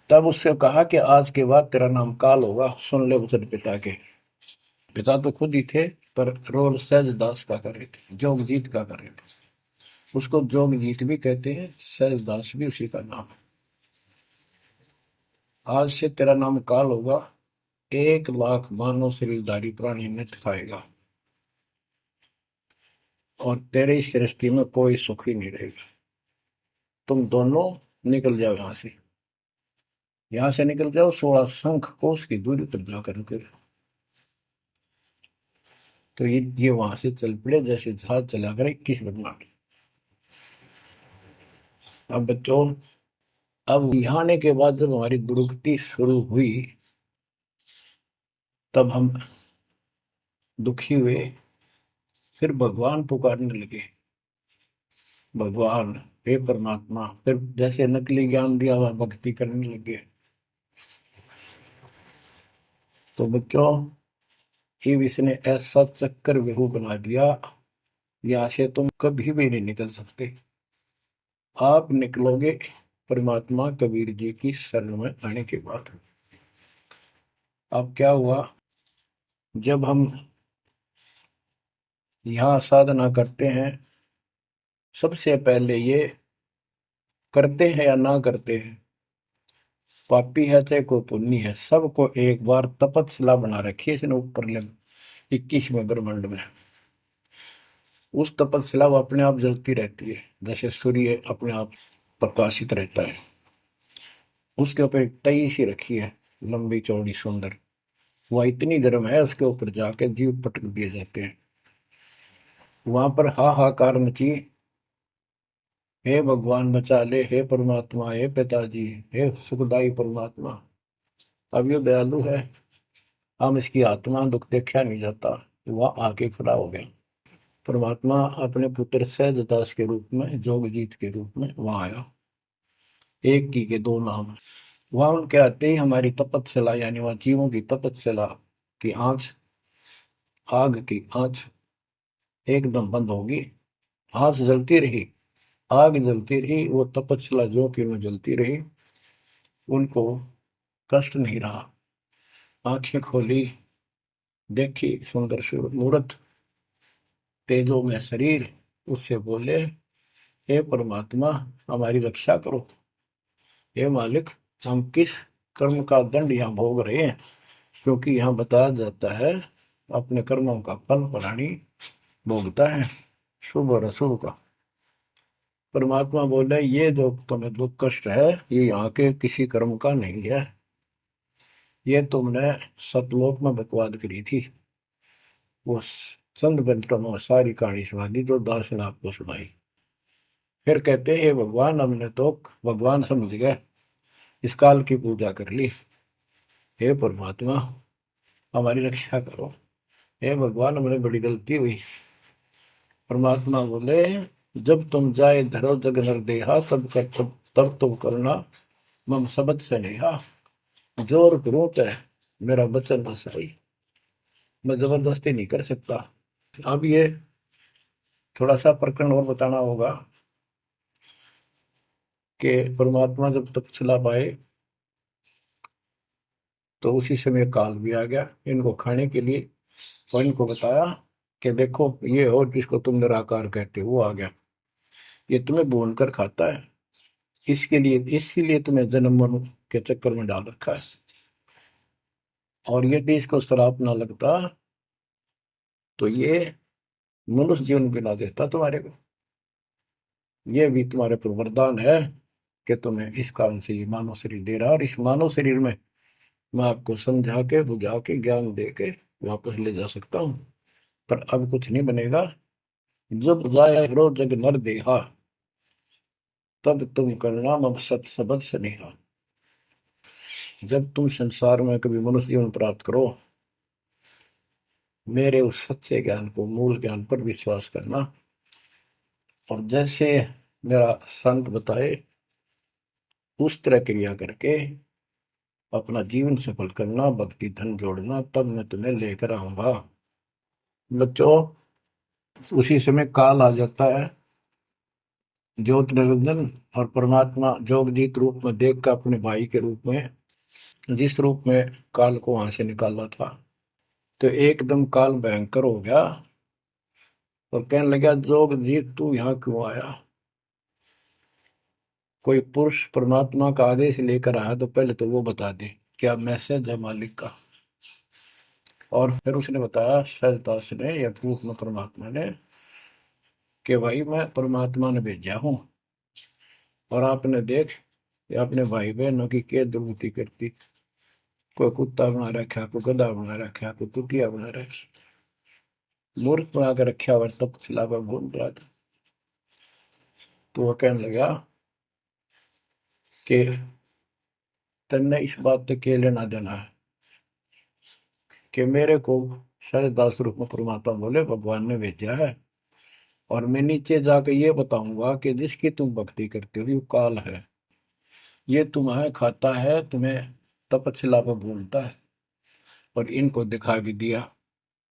तब उससे कहा कि आज के बाद तेरा नाम काल होगा, सुन ले वचन पिता के। पिता तो खुद ही थे पर रोल सहजदास का कर रहे थे, जोगजीत का कर रहे थे, उसको जोगजीत भी कहते हैं, सहजदास भी उसी का नाम है। आज से तेरा नाम काल होगा, 1,00,000 मानव शरीरधारी प्राणी नित्य खाएगा और तेरे इस सृष्टि में कोई सुख ही नहीं रहेगा। तुम दोनों निकल जाओ यहां से निकल जाओ, 16 शंख कोस की दूरी पर जाकर रुके। तो ये वहां से चल पड़े जैसे जहाज चला कर 21 ब्रह्मांड। अब बच्चों, अब यहाँ आने के बाद जब हमारी दुर्गति शुरू हुई तब हम दुखी हुए, फिर भगवान पुकारने लगे, भगवान हे परमात्मा, फिर जैसे नकली ज्ञान दिया हुआ भक्ति करने लगे। तो बच्चों, ये इसने ऐसा चक्कर व्यू बना दिया, यहाँ से तुम कभी भी नहीं निकल सकते। आप निकलोगे परमात्मा कबीर जी की शरण में आने के बाद। अब क्या हुआ, जब हम यहाँ साधना करते हैं, सबसे पहले ये करते हैं या ना करते हैं, पापी है चाहे कोई पुण्य है, सबको एक बार तपस्या बना रखी है इसने ऊपर ले 21वें ब्रह्मांड में। उस तपस्या वो अपने आप जलती रहती है, जैसे सूर्य अपने आप प्रकाशित रहता है। उसके ऊपर एक तई सी रखी है, लंबी चौड़ी सुंदर, वह इतनी गर्म है उसके ऊपर जाके जीव पटक दिए जाते हैं। वहां पर हाहाकार मची, हे भगवान बचा ले, हे परमात्मा, हे पिताजी, हे सुखदाई परमात्मा। अब ये दयालु है, हम इसकी आत्मा दुख देखा नहीं जाता, वह आके खड़ा हो गया। परमात्मा अपने पुत्र सहजदास के रूप में, जोगजीत के रूप में वहां आया। एक की के दो नाम। वहां उनके आते ही हमारी तपस्या, यानी वहां जीवों की तपस्या की आंच, आग की आंच एकदम बंद होगी। आंच जलती रही, आग जलती रही, वो तपस्या जो कि में जलती रही, उनको कष्ट नहीं रहा। आंखें खोली, देखी सुंदर मूर्त, तेजो में शरीर, उससे बोले हे परमात्मा हमारी रक्षा करो। हे मालिक, हम किस कर्म का दंड यहाँ भोग रहे हैं? क्योंकि यहाँ बताया जाता है अपने कर्मों का फल प्राणी भोगता है, शुभ और अशुभ का। परमात्मा बोले ये जो तुम्हें दुख कष्ट है ये यहाँ के किसी कर्म का नहीं है, ये तुमने सतलोक में बकवाद करी थी। वो चंद मिनटों में सारी कहानी सुना दी जो दास ने आपको सुनाई। फिर कहते हे भगवान, हमने तो भगवान समझ गए, इस काल की पूजा कर ली। हे परमात्मा, हमारी रक्षा करो। हे भगवान, हमने बड़ी गलती हुई। परमात्मा बोले जब तुम जाए धरो जग नर देहा, तब तुम करना मम सबद से नेहा। जोर ग्रोथ है मेरा वचन न सही, मैं जबरदस्ती नहीं कर सकता। अब ये थोड़ा सा प्रकरण और बताना होगा कि परमात्मा जब तपस्या पाए तो उसी समय काल भी आ गया इनको खाने के लिए, और इनको बताया कि देखो ये हो जिसको तुम निराकार कहते हो वो आ गया, ये तुम्हें भून कर खाता है, इसके लिए इसीलिए तुम्हें जन्म मरण के चक्कर में डाल रखा है। और यदि इसको श्राप ना लगता तो ये मनुष्य जीवन भी ना देता तुम्हारे को। ये भी तुम्हारे पर वरदान है कि तुम्हें इस कारण से ये मानव शरीर दे रहा है, और इस मानव शरीर में मैं आपको समझा के बुझा के ज्ञान दे के वापस ले जा सकता हूँ। पर अब कुछ नहीं बनेगा। जब जाए रो जग नर देहा, तब तुम करना मब सत सबद स्नेहा। जब तुम संसार में कभी मनुष्य जीवन प्राप्त करो, मेरे उस सच्चे ज्ञान को, मूल ज्ञान पर विश्वास करना, और जैसे मेरा संत बताए उस तरह क्रिया करके अपना जीवन सफल करना, भक्ति धन जोड़ना, तब मैं तुम्हें लेकर आऊंगा। बच्चों, उसी समय काल आ जाता है ज्योत निरंजन, और परमात्मा जोगजीत रूप में देख कर अपने भाई के रूप में, जिस रूप में काल को वहां से निकाला था, तो एकदम काल भयंकर हो गया और कहने लगा जोगजीत तू यहाँ क्यों आया? कोई पुरुष परमात्मा का आदेश लेकर आया तो पहले तो वो बता दे क्या मैसेज है मालिक का। और फिर उसने बताया सहजदास ने या रूप में परमात्मा ने कि भाई मैं परमात्मा ने भेजा हूं, और आपने देख अपने भाई बहनों की क्या दुर्गति करती, कोई कुत्ता बना रखा, कोई गधा बना रखा, कोई कुतिया बना रखा, मूर्ख बना के रखा हुआ, तब सिलावा घूम रहा था। तो वह कहने लगा कि तन्ने इस बात तक के लेना देना है कि मेरे को सहजदास रूप में परमात्मा बोले भगवान ने भेजा है, और मैं नीचे जाकर ये बताऊंगा कि जिसकी तुम भक्ति करते हो ये काल है, ये तुम्हें खाता है, तुम्हें तपस्या पर भूलता है। और इनको दिखा भी दिया,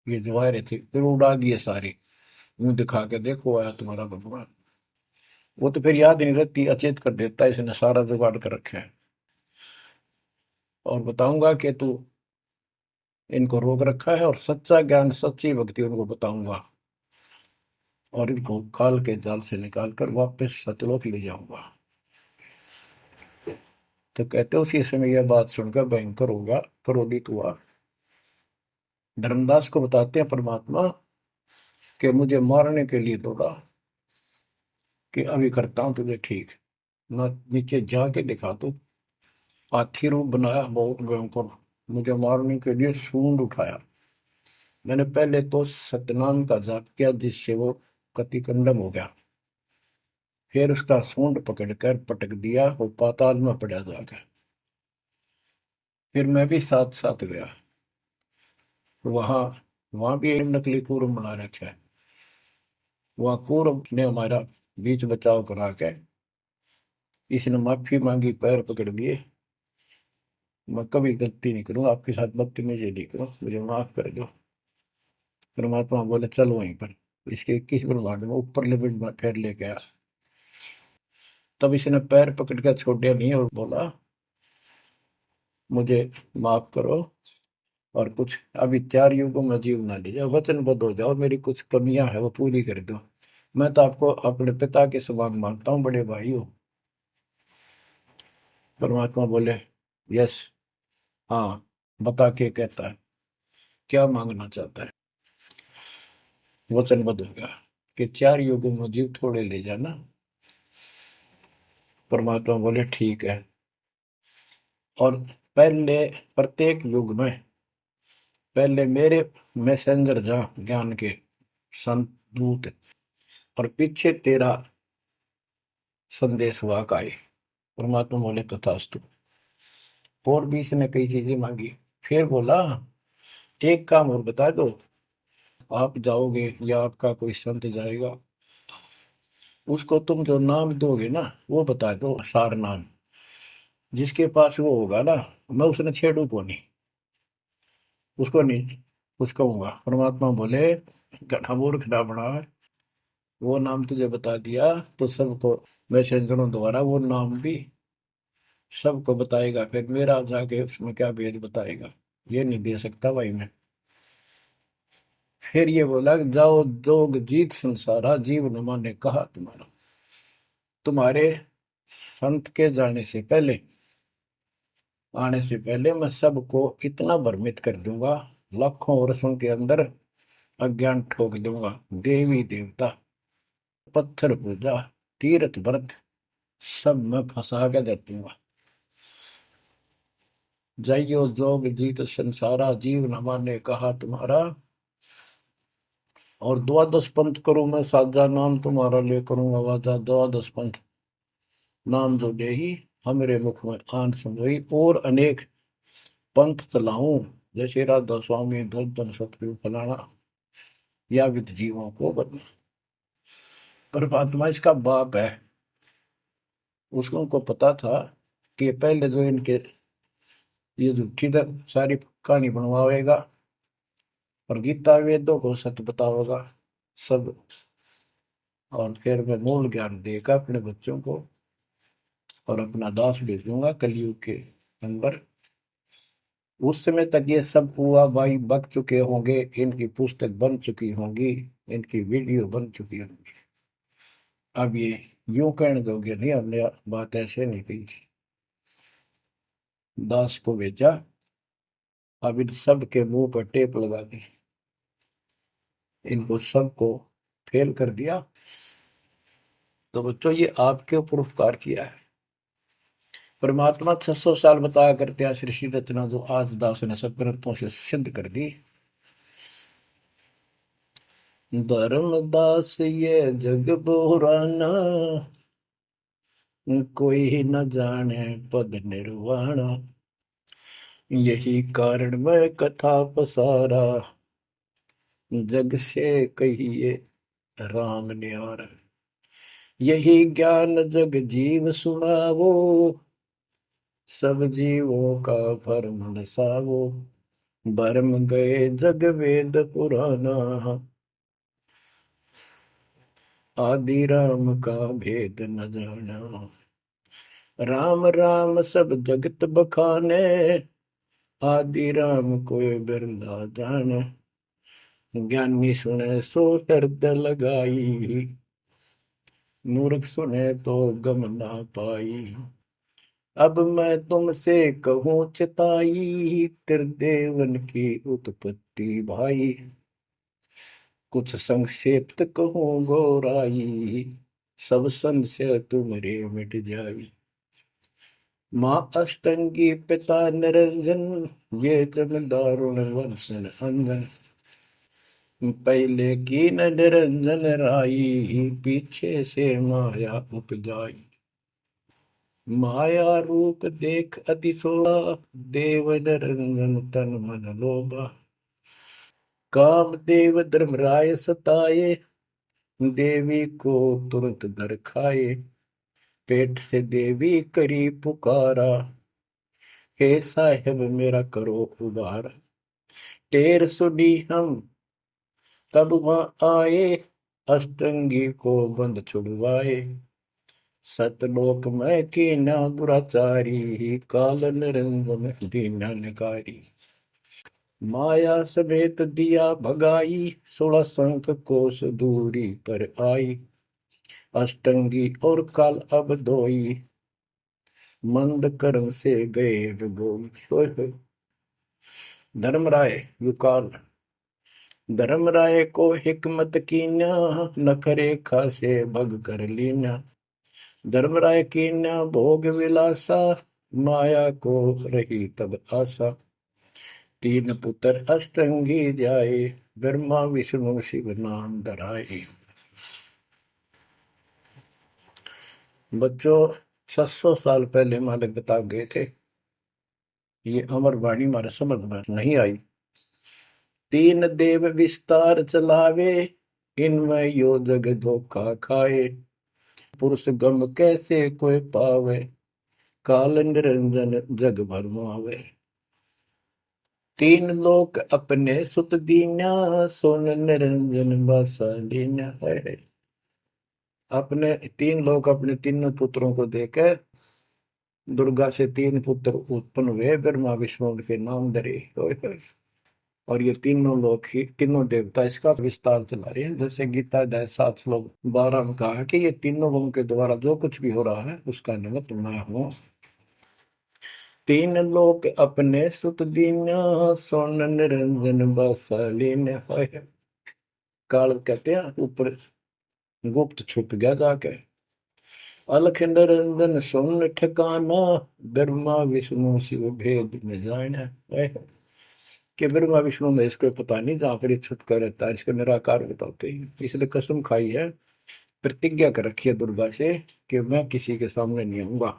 ये जो आ रहे थे फिर उड़ा दिए सारे, यूं दिखा के देखो आया तुम्हारा भगवान। वो तो फिर याद नहीं रहती, अचेत कर देता है, इसने सारा जुगाड़ कर रखा है। और बताऊंगा कि तू इनको रोक रखा है, और सच्चा ज्ञान सच्ची भक्ति उनको बताऊंगा, और इनको काल के जाल से निकाल कर वापस सतलोक ले जाऊंगा। तो कहते उसी समय यह बात सुनकर भयंकर होगा, क्रोधित हुआ। धर्मदास को बताते हैं परमात्मा कि मुझे मारने के लिए दौड़ा कि अभी करता हूं तुझे ठीक, ना नीचे जाके दिखा दो। हाथी रूप बनाया बहुत भयंकर, मुझे मारने के लिए सूंड उठाया। मैंने पहले तो सतनाम का जाप किया जिससे वो कतिकंडम हो गया, फिर उसका सूंड पकड़कर पटक दिया, वो पाताल में पड़ा जाकर। फिर मैं भी साथ साथ गया, वहां वहां भी एक नकली कूर्म बना रखा है, वहां कूर्म ने हमारा बीच बचाव करा के इसने माफी मांगी, पैर पकड़ लिए, मैं कभी गलती नहीं करूंगा आपके साथ, बदतमीजी नहीं करूं, मुझे माफ कर दो। परमात्मा बोले चल वहीं पर इसके 21 ब्रह्मांड में ऊपर लिमिट में फिर लेके आया। तब इसने पैर पकड़ कर छोड़े नहीं और बोला मुझे माफ करो, और कुछ अभी 4 युगों में जीव ना लीजिए, वचनबद्ध हो जाओ, मेरी कुछ कमियां है वो पूरी कर दो। मैं तो आपको अपने पिता के समान मानता हूँ, बड़े भाई हो। परमात्मा बोले यस, हाँ, बता के कहता है क्या मांगना चाहता है। वचनबद्ध हो गया कि 4 युगों में जीव थोड़े ले जाना। परमात्मा बोले ठीक है। और पहले प्रत्येक युग में पहले मेरे मैसेंजर जा ज्ञान के संत दूत, और पीछे तेरा संदेश वाहक आए। परमात्मा बोले तथास्तु। और भी इसने कई चीजें मांगी। फिर बोला एक काम और बता दो, आप जाओगे या आपका कोई संत जाएगा, उसको तुम जो नाम दोगे ना वो बता दो, सार नाम। जिसके पास वो होगा ना, मैं उसने छेड़ू को नहीं, उसको नहीं कुछ कहूंगा। परमात्मा बोले गधा मूर्ख ना बना, वो नाम तुझे बता दिया तो सबको मैसेंजरों द्वारा वो नाम भी सबको बताएगा, फिर मेरा जाके उसमें क्या भेद बताएगा, ये नहीं दे सकता भाई मैं। फिर ये बोला कि जाओ जोग जीत संसारा, जीव न माने कहा तुम्हारा। तुम्हारे संत के जाने से पहले, आने से पहले मैं सबको इतना भ्रमित कर दूंगा, लाखों वर्षों के अंदर अज्ञान ठोक दूंगा। देवी देवता, पत्थर पूजा, तीर्थ व्रत सब मैं फंसा के दे दूंगा। जाइयो जोग जीत संसारा, जीव न माने कहा तुम्हारा। और द्वादश पंथ करूं मैं साजा, नाम तुम्हारा ले करूं आवाजा। द्वादश पंथ नाम जो दे ही हमरे मुख में आन समझोई। और अनेक पंथ चलाऊं, जैसे राधा स्वामी धन सतगुरु फलाना, या विद जीवों को बदना। परमात्मा इसका बाप है। उसको को पता था कि पहले जो इनके ये झूठी सारी कहानी बनवाएगा और गीता वेदों को सत्य बताओगा सब, और फिर मैं मूल ज्ञान देगा अपने बच्चों को, और अपना दास भेजूंगा कलयुग के अंदर। उस समय तक ये सब हुआ भाई बक चुके होंगे, इनकी पुस्तक बन चुकी होंगी, इनकी वीडियो बन चुकी होंगी। अब ये यूं कहने दोगे नहीं, हमने बात ऐसे नहीं कही थी। दास को भेजा, अब इन सब के मुंह पर टेप लगा दी, इनको सबको फेल कर दिया। तो बच्चों ये आपके ऊपर उपकार किया है। परमात्मा 600 साल बताया करते हैं सृष्टि रचना, जो आज दास ने सब ग्रंथों से सिद्ध कर दी। धर्मदास ये जग पुराना, कोई न जाने पद निर्वाणा। यही कारण मैं कथा पसारा, जग से कहिए राम न्यारा। यही ज्ञान जग जीव सुनावो, सब जीवों का भरम नसावो। भरम गए जग वेद पुराना, आदि राम का भेद न जाना। राम राम सब जगत बखाने, आदि राम कोई बिरला जाने। ज्ञानी सुने सो हृदय लगाई, मूर्ख सुने तो गम ना पाई। अब मैं तुमसे कहूँ चिताई, त्रिदेवन की उत्पत्ति भाई। कुछ संक्षेप्त कहूँ गौराई, सब संशय तुमरे मिट जाई। माँ अष्टंगी पिता निरंजन, ये जन दारुण वंशन अंजन। पहले की न निरंजन राई, पीछे से माया उपजाई। माया रूप देख अतिशोभा, देव निरंजन तन मन लोभा। काम देव धर्मराय सताए, देवी को तुरंत दर खाए। पेट से देवी करी पुकारा, हे साहेब मेरा करो उबार। टेर सुनी हम तब वहां आए, अष्टंगी को बंद छुड़वाए। सतलोक में की न दुराचारी, काल निरंजन दीनानकारी। माया समेत दिया भगाई, 16 संख कोस दूरी पर आई। अष्टंगी और काल अब दोई, मंद कर्म से गए विगोल। होय होय। धर्मराय युकाल। धर्मराय को हिकमत कीन्या, नखरे खासे भग कर लीन्या। धर्मराय कीन्या भोग विलासा, माया को रही तब आशा। तीन पुत्र अष्टंगी जाए, ब्रह्मा विष्णु शिव नाम धराए। बच्चों 700 साल पहले मालिक बता गए थे, ये अमर वाणी हमारे समझ में नहीं आई। तीन देव विस्तार चलावे, इनमें यो जग धोखा खाए। पुरुष गम कैसे कोई पावे, काल निरंजन जग भरमावे। तीन लोक अपने सुत दीन्या, सोन निरंजन बासा लीन्या है। अपने तीन लोग अपने तीनों पुत्रों को देकर दुर्गा से तीन पुत्र उत्पन्न हुए, ब्रह्मा विष्णु के नाम धरे। और ये तीनों लोग ही तीनों देवता इसका विस्तार चला रहे हैं। जैसे गीता अध्याय 7 श्लोक 12 में कहा कि ये तीनों गुण के द्वारा जो कुछ भी हो रहा है उसका निमित्त मैं हूं। तीन लोग अपने सुत दीन्या, सोन निरंजन बासालीन। काल कहते हैं ऊपर गुप्त छुप गया जाके। अलख निरंजन सोन ठिकाना, ब्रह्मा विष्णु शिव भेद न जाना। कि ब्रह्मा विष्णु में इसको पता नहीं, जहां पर छुटका रहता है इसका निराकार बताते हैं। इसलिए कसम खाई है, प्रतिज्ञा कर रखी है दुर्गा से कि मैं किसी के सामने नहीं आऊंगा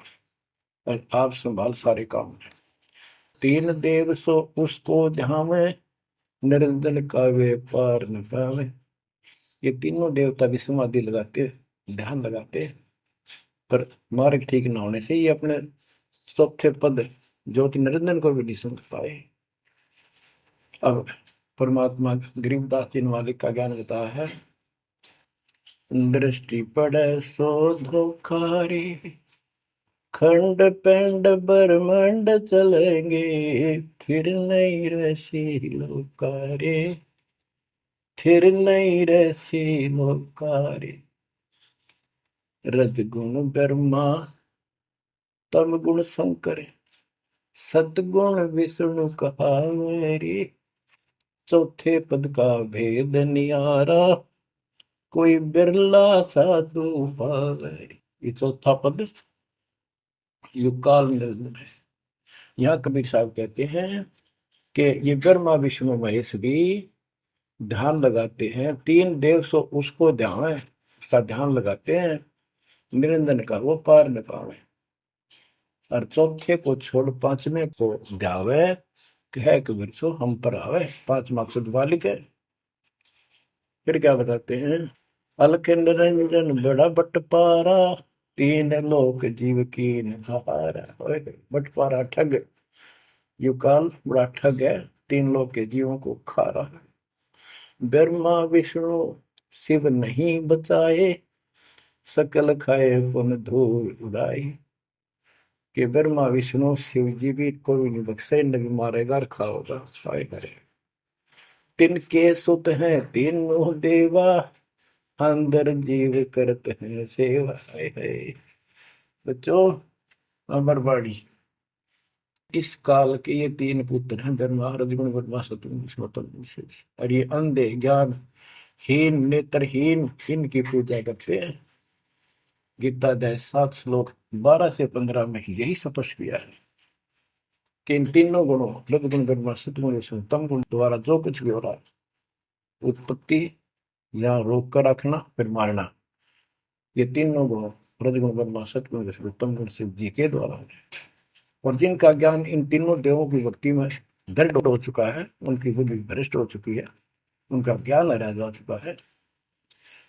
और आप संभाल सारे काम। तीन देव सो उसको ध्यावे, निरंजन का वे पार न पावे। ये तीनों देवता भी समाधि लगाते, ध्यान लगाते, पर मार्ग ठीक न होने से ये अपने चौथे पद ज्योति निरंजन को भी नहीं समझ पाए। अब परमात्मा गरीबदास जी मालिक का ज्ञान बताया है। दृष्टि पड़े सो धोखारी, खंड पेंड ब्रह्मांड चलेंगे, फिर नहीं रसी लोकारे, फिर नहीं रसी लोकारे। रज गुण ब्रह्मा, तम गुण शंकर, सतगुण विष्णु कहावेरी। चौथे पद का भेद नियारा, कोई बिरला साधु पावे। ये चौथा पद युगकाल निरंजन है। यहाँ कबीर साहब कहते हैं कि ये ब्रह्मा विष्णु महेश भी ध्यान लगाते हैं। तीन देव सो उसको ध्यान है, उसका ध्यान लगाते हैं, निरंजन का वो पार न पावे। और चौथे को छोड़ पांचवें को ध्यावे, कह कबीर सो हम पर आवे। पांच मकसद वालिक है। फिर क्या बताते हैं, अलख निरंजन बड़ा बटपारा, तीन लोक जीव की नहारा। बटपारा ठग, युकाल बड़ा ठग है, तीन लोक के जीवों को खा रहा है। ब्रह्मा विष्णु शिव नहीं बचाए, सकल खाए पुन धूल उड़ाई। कि ब्रह्मा विष्णु शिव जी भी कोई नहीं बख्शे, नबी मारेगा और खाओगा। हाय हाय। तिनके सुत हैं तीनों देवा, अंदर जीव करते हैं सेवा। है बच्चों अमरवाड़ी, इस काल के ये तीन पुत्र हैं, ब्रह्मा रजगुण ब्रह्मा सतगुण। और ये अंधे ज्ञान हीन नेत्रहीन इनकी पूजा करते हैं। गीता अध्याय 7 श्लोक 12 से 15 में यही स्पष्ट किया है कि इन तीनों गुणों रजगुण ब्रह्मा सतगुण तम गुण द्वारा जो कुछ भी हो रहा है, उत्पत्ति या रोक कर रखना फिर मारना, ये तीनों गुण रजगुण ब्रह्मा सतगुण उत्तम गुण शिव जी के द्वारा है। और जिनका ज्ञान इन तीनों देवों की भक्ति में दृढ़ हो चुका है, उनकी बुद्धि भ्रष्ट हो चुकी है, उनका ज्ञान रह जा चुका है,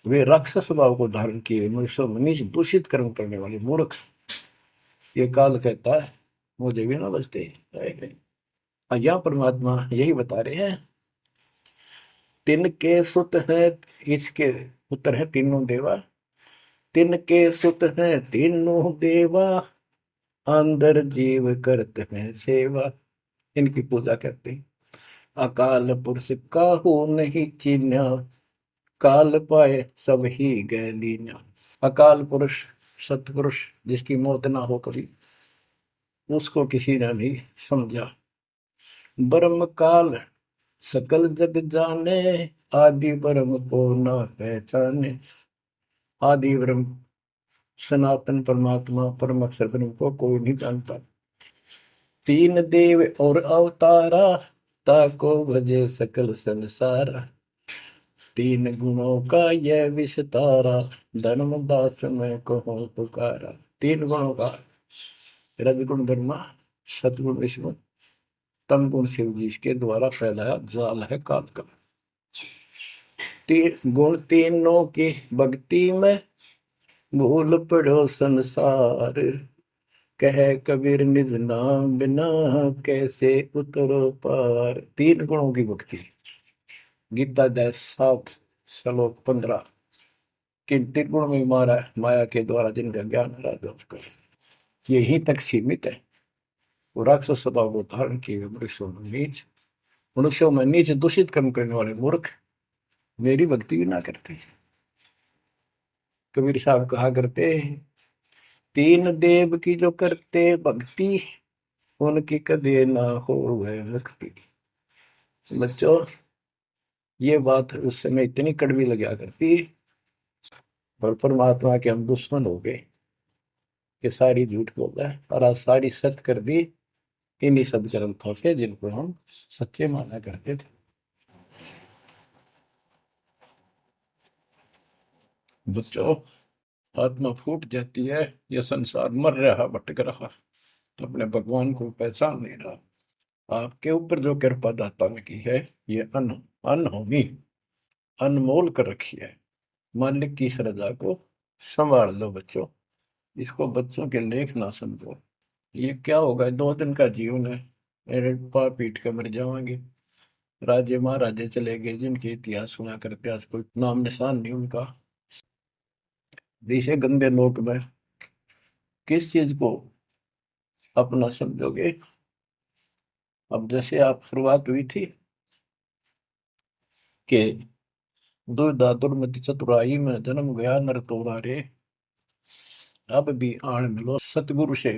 वे राक्षस स्वभाव को धारण किए मनुष्य नीच दूषित कर्म करने वाले मूर्ख, ये काल कहता है मुझे भी ना बचते। यहाँ परमात्मा यही बता रहे हैं, तिनके सुत हैं, इसके पुत्र हैं तीनों देवा, तिनके सुत हैं तीनों देवा, अंदर जीव करते हैं सेवा। इनकी पूजा करते हैं। अकाल पुरुष काहू नहीं चीन्या, काल पाए सब ही गए लीन्या। अकाल पुरुष सतपुरुष जिसकी मौत ना हो कभी, उसको किसी ने नहीं समझा। ब्रह्म काल सकल जग जाने, आदि ब्रह्म को न पहचाने। आदि ब्रह्म सनातन परमात्मा परम अक्षर ब्रह्म को कोई नहीं जानता। तीन देव और अवतारा, ताको भजे सकल संसारा। तीन गुणों का यह विस्तारा, धर्मदास में कहो पुकारा। तीन गुणों का, रजगुण ब्रह्मा, सतगुण विष्णु, तम गुण शिव जी के द्वारा फैलाया जाल है काल का। तीन गुण तीनों की भक्ति में, भूल पड़ो संसार। कह कबीर निज नाम बिना, कैसे उतरो पार। तीन गुणों की भक्ति। गीता अध्याय 7 श्लोक 15। किन तीन गुण में मारा माया के द्वारा जिनका ज्ञान राजा उसका यहीं तक सीमित है। वो राक्षस स्वभाव को धारण किए हुए मनुष्यों में नीच दूषित कर्म करने वाले मूर्ख मेरी भक्ति भी ना करते। कबीर साहब कहा करते, तीन देव की जो करते भक्ति, उनकी कदे ना हो वह मुक्ति। बच्चों, ये बात उस समय इतनी कड़वी लगा करती, और परमात्मा के हम दुश्मन हो गए कि सारी झूठ बोल रहा है, और आज सारी सत्य कर दी इन्हीं सब ग्रंथों से जिनको हम सच्चे माना करते थे। बच्चों, आत्मा फूट जाती है, यह संसार मर रहा भटक रहा, तो अपने भगवान को पहचान नहीं रहा। आपके ऊपर जो कृपा दाता ने की है, ये अनहोनी अनमोल कर रखी है। मालिक की श्रद्धा को संभाल लो बच्चों। इसको बच्चों के लेख ना समझो। ये क्या होगा, 2 दिन का जीवन है, मेरे पा पीट के मर जाएंगे। राजे महाराजे चले गए जिनके इतिहास सुना करते, आज कोई नाम निशान नहीं उनका। इसे गंदे लोक में किस चीज को अपना समझोगे। अब जैसे आप शुरुआत हुई थी कि दुर्दा दुर्मति चतुराई में जन्म गया नर तोरा रे, अब भी आण मिलो सतगुरु से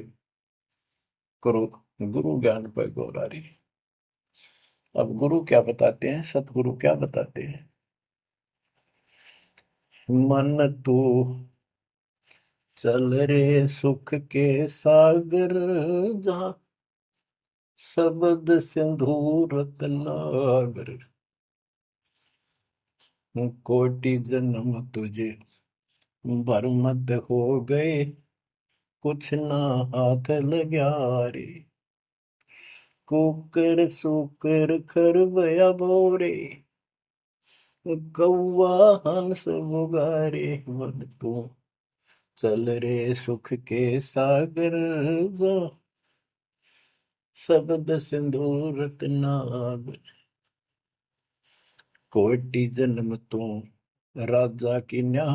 करो गुरु ज्ञान पर गौरा रे। अब गुरु क्या बताते हैं, सतगुरु क्या बताते हैं। मन तू चल रे सुख के सागर, जहाँ शब्द सिंधु रत्नागर। कोटि जन्म तुझे भरमत हो गए, कुछ ना हाथ लग्या रे। कुकर सुकर खरबया बोरे, कौआ हंस बुगारे। मन तू चल रे सुख के सागर, जो शब्द सिंधु रत्नागर। कोटि जन्म तू राजा की न्या,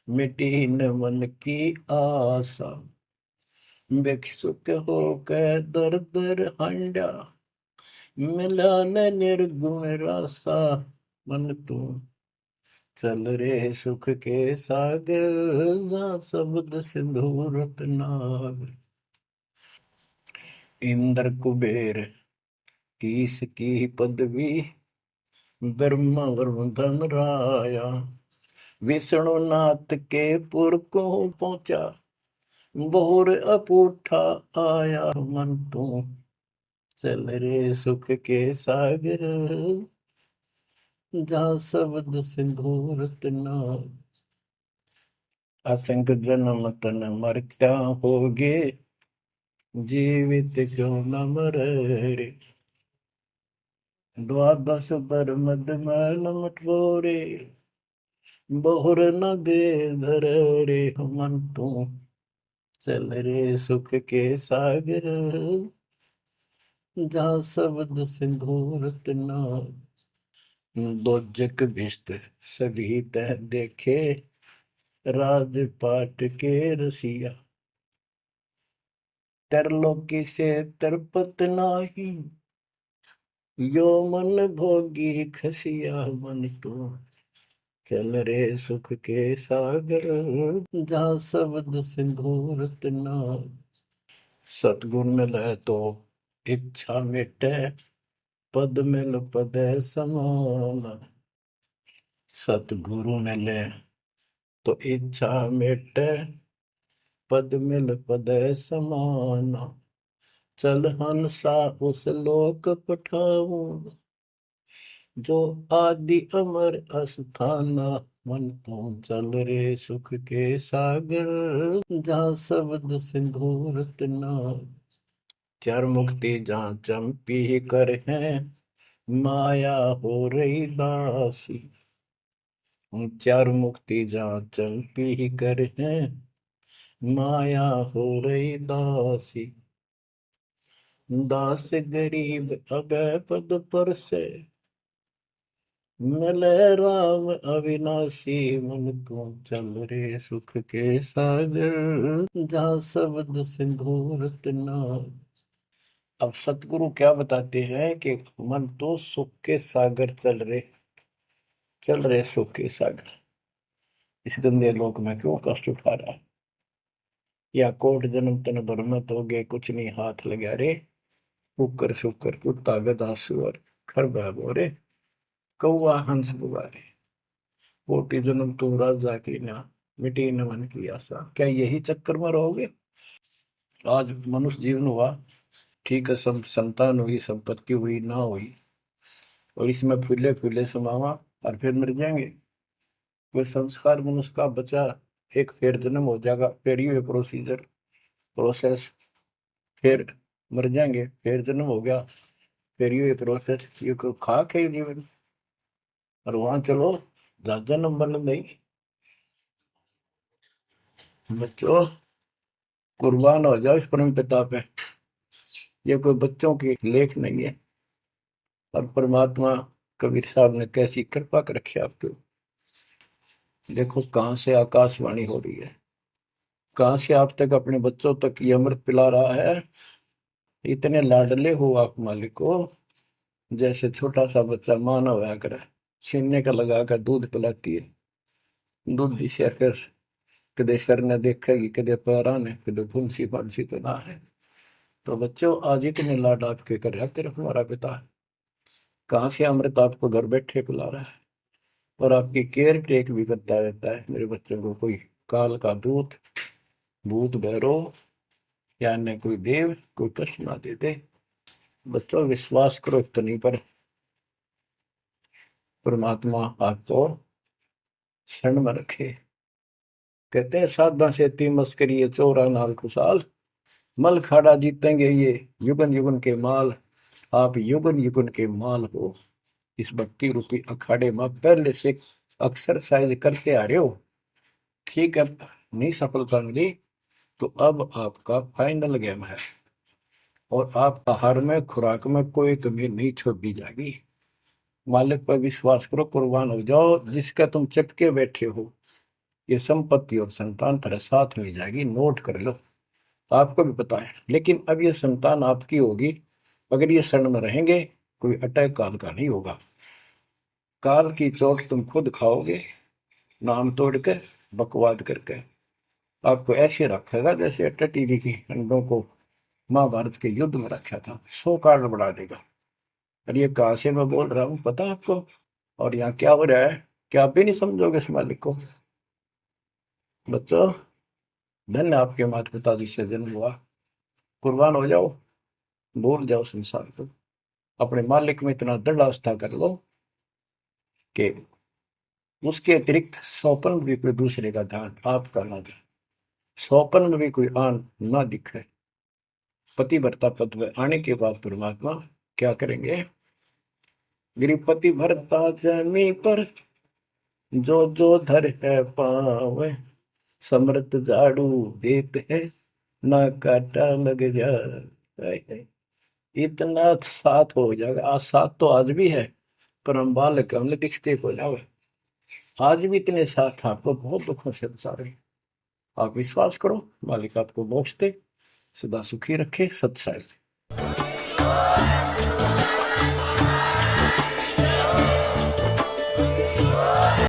मिटी न मन की आशा। भिक्षुक होकर दर दर हंडा, मिला न निर्गुण रासा। मन तू चल रे सुख के सागर, जा शब्द सिंधु रत्नागर। इंद्र कुबेर ईश की पदवी, ब्रह्मा वरुण धन राया। विष्णु नाथ के पुर को पहुंचा, बोर अपूठा आया। मन तू चल रे सुख के सागर, जहाँ शब्द सिंधु रत्नागर। असंग जन्म तन मरता होगे, जीवित क्यों न मरे रे। द्वादश मद मैल मटोरे, बहुर न दे धर रे। मन तू चल रे सुख के सागर, जहाँ शब्द सिंधु रत्नागर। दोजक भिष्ट सभी तह देखे, राजपाट के रसिया। तरलोकी से तरपत नाही, यो मन भोगी खसिया। मन तो चल रे सुख के सागर, जहाँ शब्द सिंधु रत्नागर। सतगुण मिले तो इच्छा मिटे, पद मिल पद समान। सतगुरु मिले तो इच्छा मिटे, पद मिल पद समान। चल हंसा उस लोक पठाऊं, जो आदि अमर अस्थाना। मन तो चल रे सुख के सागर, जहाँ शब्द सिंदूर तना। चार मुक्ति जहाँ चंपी कर है, माया हो रही दासी। चार मुक्ति जहाँ चंपी कर है, माया हो रही दासी। दास गरीब अभय पद पर से, मिले राम अविनाशी। मन तो चल रे सुख के सागर, जहाँ शब्द सिंदूर तना। अब सतगुरु क्या बताते हैं कि मन तो सुख के सागर चल रहे सुख के सागर। इस गंदे लोक में क्यों कष्ट उठा रहा है? या कोट जन्म तन भर में तो गए, कुछ नहीं हाथ लगा रे। कुकर शुकर कुत्ता गधा सुअर, खरबा बोरे, कौआ हंस बुआरे। कोटि जन्म तुम राजा की ना, मिटी न मन की आशा। क्या यही चक्कर में रहोगे? आज मनुष्य जीवन हुआ, ठीक है, सब संतान हुई, संपत्ति हुई ना हुई, और इसमें फूले फूले समावा और फिर मर जाएंगे। कोई संस्कार मनुष्य का बचा, एक फिर जन्म हो जाएगा, फिर ये प्रोसेस, फिर मर जाएंगे, फिर जन्म हो गया, फिर ये प्रोसेस। ये कोई खाक है जीवन? और वहां चलो ज्यादा नंबर नहीं। बच्चों, कुर्बान हो जाओ इस परम पिता पे। ये कोई बच्चों की लेख नहीं है। और परमात्मा कबीर साहब ने कैसी कृपा कर रखी आपके। देखो कहां से आकाशवाणी हो रही है, कहां से आप तक अपने बच्चों तक ये अमृत पिला रहा है। इतने लाडले हो आप मालिक को, जैसे छोटा सा बच्चा माँ ना होया करे, छीनने का लगा कर दूध पिलाती है। दूध दिशा कर कदे सर ने देखेगी, कदे पैरा ने, कदे फुंसी फांसी तो ना है। तो बच्चों, आज इतने लाड आपके कर रहा तेरा हमारा पिता। कहाँ से अमृत आपको घर बैठे पिला रहा है, और आपकी केयर टेक भी करता रहता है मेरे बच्चों को। कोई काल का दूत, भूत भैरव या अन्य कोई देव कोई कष्ट ना दे दे। बच्चों, विश्वास करो इतनी पर, परमात्मा आपको शरण में रखे। कहते हैं साधा से ती मस्करी है, चोरा नाल खुशाल। मल खाड़ा जीतेंगे ये युगन युगन के माल। आप युगन युगन के माल हो। इस भक्ति रूपी अखाड़े में पहले से एक्सरसाइज करते आ रहे हो, ठीक है। नहीं सफलता मिली तो अब आपका फाइनल गेम है, और आप आहार में खुराक में कोई कमी नहीं छोड़ी जाएगी। मालिक पर विश्वास करो, कुर्बान हो जाओ। जिसका तुम चिपके बैठे हो, ये संपत्ति और संतान तेरे साथ मिल जाएगी। नोट कर लो, आपको भी पता है। लेकिन अब ये संतान आपकी होगी, अगर ये शरण में रहेंगे, कोई अटैक काल का नहीं होगा। काल की चोट तुम खुद खाओगे, नाम तोड़ के, बकवाद करके। आपको ऐसे रखेगा जैसे टीवी की अंडों को महाभारत के युद्ध में रखा था, 100 कार्ड बढ़ा देगा। और ये कहां से मैं बोल रहा हूँ पता है आपको? और यहाँ क्या हो रहा है, क्या आप भी नहीं समझोगे इस मालिक को? बच्चों, धन्य आपके माता पिता जिससे जन्म हुआ। कुर्बान हो जाओ, भूल जाओ संसार को, अपने मालिक में इतना दृढ़ आस्था कर लो कि उसके अतिरिक्त सौपन में भी कोई दूसरे का ध्यान आपका ना दे, सौपन में भी कोई आन ना दिखे। पतिव्रता पद में आने के बाद परमात्मा क्या करेंगे? गिरिपति भरता जमी पर, जो जो धर है पावे। समृत झाड़ू देत है, ना काटा लग जाए। इतना साथ हो जाएगा। आज साथ तो आज भी है, पर हम बालक हमने दिखते को जावे। आज भी इतने साथ आपको बहुत दुखों से गुजारे। आप विश्वास करो, मालिक आपको मोक्ष दे, सदा सुखी रखे। सत्संग